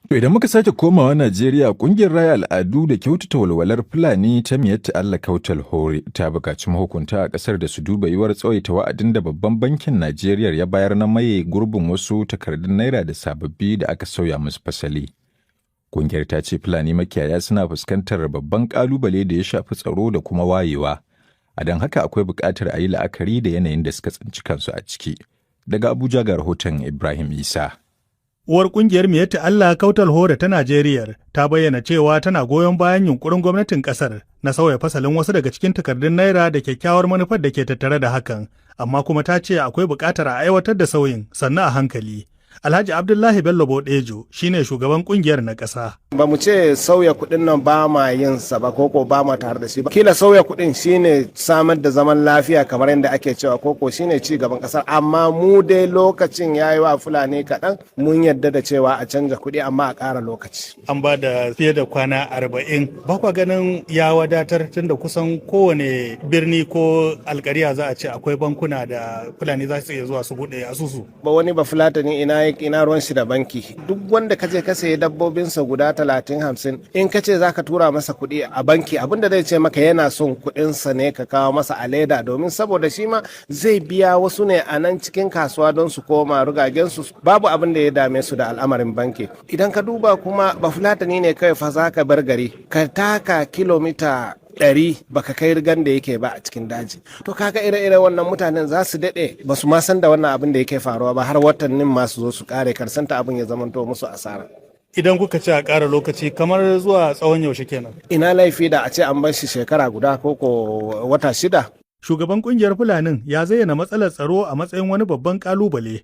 To idan muka sake komawa Najeriya, ƙungiyar raya al'adu da kyautata walwalar Fulani ta Miyatta Allah Kautal Hore ta buƙaci mahukunta a ƙasar da su duba yiwuwar tsawaita wa'adin da babban bankin Najeriya ya bayar na maye gurbin wasu takardun naira da sababbi da aka sauya musu fasali. Ƙungiyar ta ce Fulani makiyaya suna fuskantar babban ƙalubale da ya shafi tsaro da kuma wayewa. A don haka akwai buƙatar a yi la'akari da yanayin da suka tsinci kansu a ciki. Daga Abuja ga rahoton Ibrahim Isa. Uwar kungiyar Miyatta Allah Kautal Hore ta Najeriya ta bayyana cewa tana goyon bayan yunkurin gwamnatin kasar na sauya fasalin wasu daga cikin takardun naira da kyakkyawar manufar da ke tattare da hakan, amma kuma ta ce akwai buƙatar a aiwatar da sauyin sannan a hankali. Alhaji Abdullahi Bello Bodejo shine shugaban kungiyar na ƙasa. Ba mu ce sauya kuɗin nan ba ma yin sa ba koko ba ma tare da shi ba. Kila sauya kuɗin shine samar da zaman lafiya kamar yadda ake cewa koko shine ci gaban ƙasar, amma mu dai lokacin yayi wa Fulani kaɗan mun yadda da cewa a canja kuɗi amma a ƙara lokaci. An ba da fiye da kwana 40. Ba kwa ganin ya wadatar tunda kusan kowane birni ko alƙariya za a ce akwai bankuna da Fulani za su iya zuwa su buɗe asusu. Ba wani ba Fulatani ina ruwan shi da banki. Duk wanda kaje ka sayi dabbobinsa guda 30-50 in kace zaka tura masa kuɗi a banki, abinda zai ce maka yana son kuɗinsa ne ka kawo masa a leda, domin saboda shi ma zai biya wasu ne a nan cikin kasuwa don su koma rugagensu. Babu abin da ya dame su da al'amarin banki. Idan ka duba kuma ba Fulatani ne kai fa zaka bar gari ka taka kilomita 100 baka kai rigan da yake ba a cikin daji. To kaga ire-ire wannan mutanen za su daɗe ba su ma san da wannan abin da yake faruwa ba har watannin masu zo su kare karsanta abin ya zamanto musu asara. Idan kuka ce a ƙara lokaci kamar zuwa tsawon yaushe kenan. Ina laifi da a ce an bar shi shekara guda ko wata 6. Shugaban kungiyar Fulanin ya zayyana matsalar tsaro a matsayin wani babban kalubale